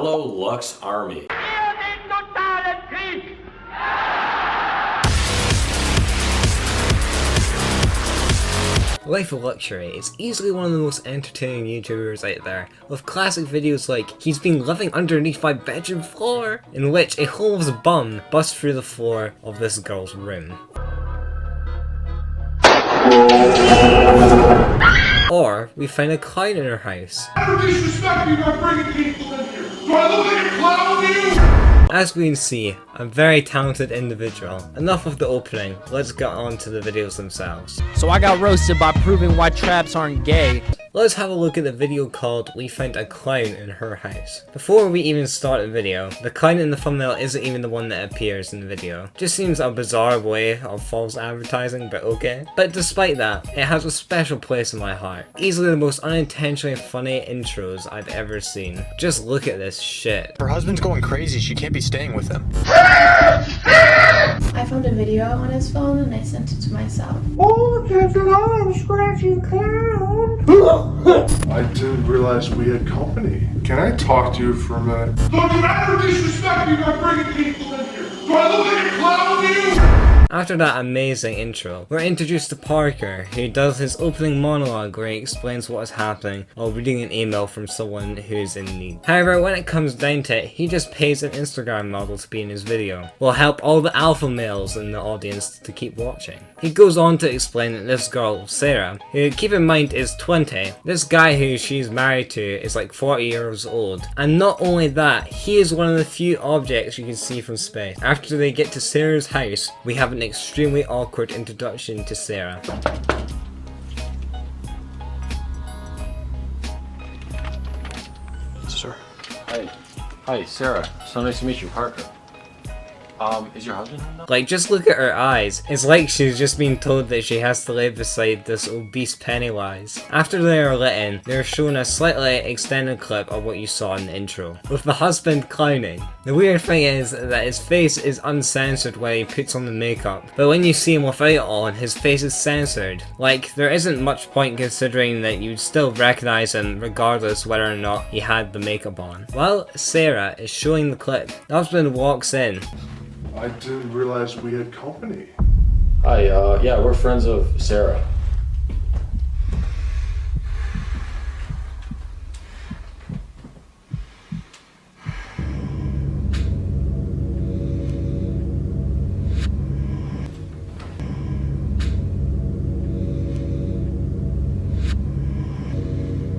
Hello, Lux Army. Life of Luxury is easily one of the most entertaining YouTubers out there, with classic videos like he's been living underneath my bedroom floor, in which a homeless bum busts through the floor of this girl's room. Or we find a clown in her house. How disrespect me by bringing people in here? Do I look like a clown to you? As we can see, I'm a very talented individual. Enough of the opening, let's get on to the videos themselves. So I got roasted by proving why traps aren't gay. Let's have a look at the video called We Found a Clown in Her House. Before we even start the video, the clown in the thumbnail isn't even the one that appears in the video. Just seems a bizarre way of false advertising, but okay. But despite that, it has a special place in my heart. Easily the most unintentionally funny intros I've ever seen. Just look at this shit. Her husband's going crazy, she can't be staying with him. I found a video on his phone and I sent it to myself. Oh, that's an arm scratching clown. I didn't realize we had company. Can I talk to you for a minute? Don't you ever disrespect me by bringing people in here. Do I look like a clown to you? After that amazing intro, we're introduced to Parker, who does his opening monologue where he explains what is happening while reading an email from someone who is in need. However, when it comes down to it, he just pays an Instagram model to be in his video. Will help all the alpha males in the audience to keep watching. He goes on to explain that this girl, Sarah, who keep in mind is 20, this guy who she's married to is like 40 years old. And not only that, he is one of the few objects you can see from space. After they get to Sarah's house, we have an extremely awkward introduction to Sarah. Sir. Hi, Sarah. So nice to meet you, Parker. Is your husband home now? Like, just look at her eyes. It's like she's just been told that she has to live beside this obese Pennywise. After they are let in, they're shown a slightly extended clip of what you saw in the intro, with the husband clowning. The weird thing is that his face is uncensored when he puts on the makeup, but when you see him without it on, his face is censored. Like, there isn't much point considering that you'd still recognize him regardless whether or not he had the makeup on. While Sarah is showing the clip, the husband walks in. I didn't realize we had company. Hi, yeah, we're friends of Sarah.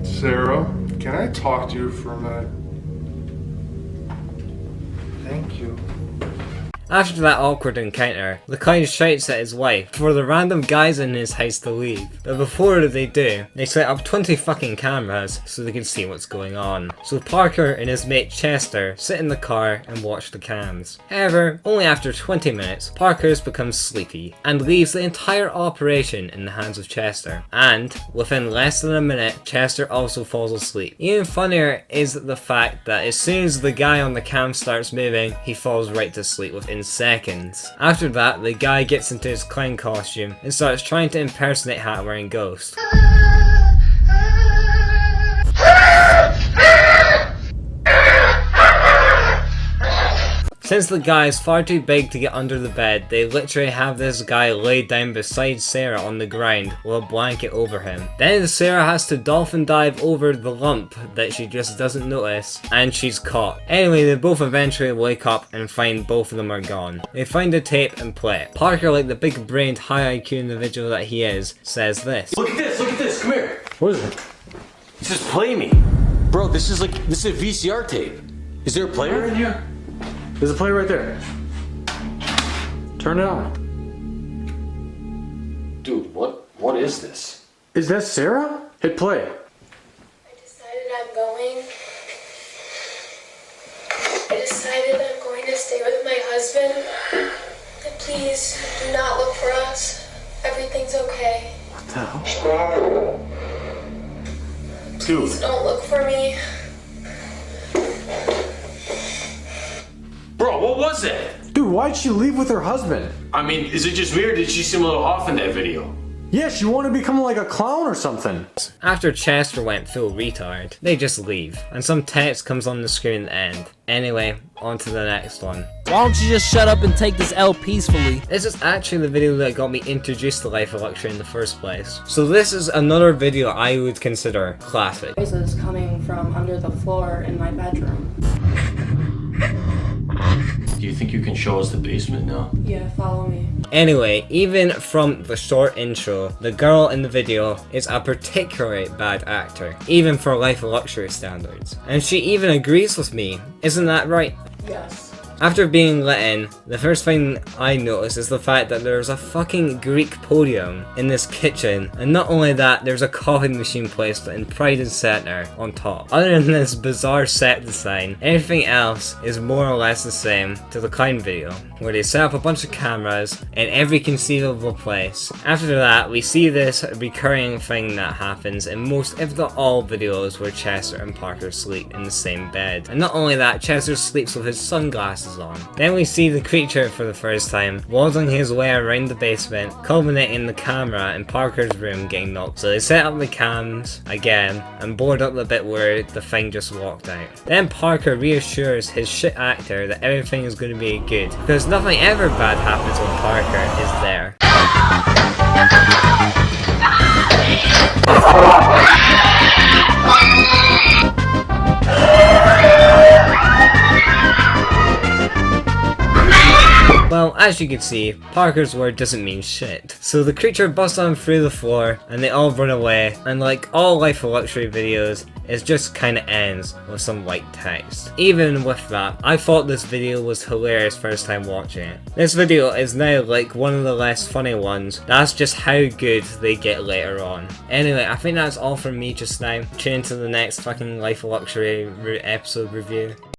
Sarah, can I talk to you for a minute? Thank you. After that awkward encounter, the clown shouts at his wife for the random guys in his house to leave. But before they do, they set up 20 fucking cameras so they can see what's going on. So Parker and his mate Chester sit in the car and watch the cams. However, only after 20 minutes, Parker's becomes sleepy and leaves the entire operation in the hands of Chester. And within less than a minute, Chester also falls asleep. Even funnier is the fact that as soon as the guy on the cam starts moving, he falls right to sleep within seconds. After that, the guy gets into his clown costume and starts trying to impersonate Hat-wearing Ghost. Since the guy is far too big to get under the bed, they literally have this guy laid down beside Sarah on the ground with a blanket over him. Then Sarah has to dolphin dive over the lump that she just doesn't notice, and she's caught. Anyway, they both eventually wake up and find both of them are gone. They find the tape and play it. Parker, like the big brained high IQ individual that he is, says this. Look at this, come here. What is it? It says play me. Bro, this is a VCR tape. Is there a player in here? There's a player right there. Turn it on. Dude, what is this? Is that Sarah? Hit play. I decided I'm going to stay with my husband. And please do not look for us. Everything's okay. What the hell? Please don't look for me. Bro, what was it? Dude, why'd she leave with her husband? I mean, is it just me or did she seem a little off in that video? Yes, you want to become like a clown or something. After Chester went full retard, they just leave, and some text comes on the screen at the end. Anyway, on to the next one. Why don't you just shut up and take this L peacefully? This is actually the video that got me introduced to Life of Luxury in the first place. So this is another video I would consider classic. Noises coming from under the floor in my bedroom. Do you think you can show us the basement now? Yeah, follow me. Anyway, even from the short intro, the girl in the video is a particularly bad actor, even for Life of Luxury standards. And she even agrees with me, isn't that right? Yes. After being let in, the first thing I noticed is the fact that there's a fucking Greek podium in this kitchen, and not only that, there's a coffee machine placed in pride and center on top. Other than this bizarre set design, everything else is more or less the same to the Klein video, where they set up a bunch of cameras in every conceivable place. After that, we see this recurring thing that happens in most, if not all, videos where Chester and Parker sleep in the same bed. And not only that, Chester sleeps with his sunglasses on. Then we see the creature for the first time, waddling his way around the basement, culminating in the camera in Parker's room getting knocked. So they set up the cams again and board up the bit where the thing just walked out. Then Parker reassures his shit actor that everything is going to be good, because nothing ever bad happens when Parker is there. Well, as you can see, Parker's word doesn't mean shit. So the creature busts on through the floor, and they all run away, and like all Life of Luxury videos, it just kinda ends with some white text. Even with that, I thought this video was hilarious first time watching it. This video is now like one of the less funny ones. That's just how good they get later on. Anyway, I think that's all from me just now. Tune into the next fucking Life of Luxury episode review.